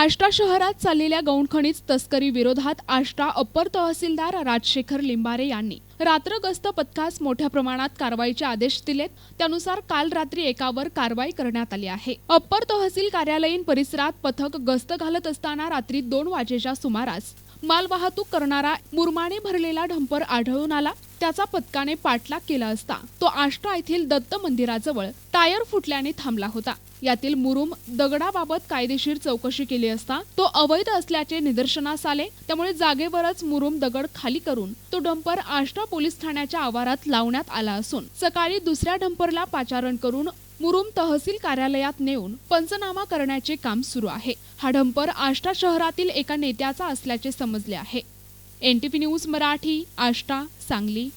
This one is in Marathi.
आष्टा शहरात चाललेल्या गौणखनिज तस्करी विरोधात आष्टा अप्पर तहसीलदार राजशेखर लिंबारे यांनी रात्र गस्त पथकास मोठ्या प्रमाणात कारवाईचे आदेश दिलेत। त्यानुसार काल रात्री एकावर कारवाई करण्यात आली आहे। अप्पर तहसील कार्यालयीन परिसरात पथक गस्त घालत असताना रात्री 2 वाजेच्या सुमारास मालवाहतूक करणारा मुरमाने भरलेला डंपर आढळून आला। त्याचा पथकाने पाठलाग केला असता तो आष्टा येथील दत्त मंदिराजवळ टायर फुटल्याने थांबला होता। यातील मुरुम दगडाबाबत कायदेशीर चौकशी केली असता तो अवैध असल्याचे निदर्शनास आले। त्यामुळे जागेवरच मुरुम दगड खाली करून तो डंपर आष्टा पोलीस ठाण्याच्या आवारात लावण्यात आला असून सकाळी दुसऱ्या डंपरला पाचारण करून मुरुम तहसील कार्यालयात नेऊन पंचनामा करण्याचे काम सुरू आहे। हा डंपर आष्टा शहरातील एका नेत्याचा असल्याचे समजले आहे। NTV news Marathi, Ashta, Sangli.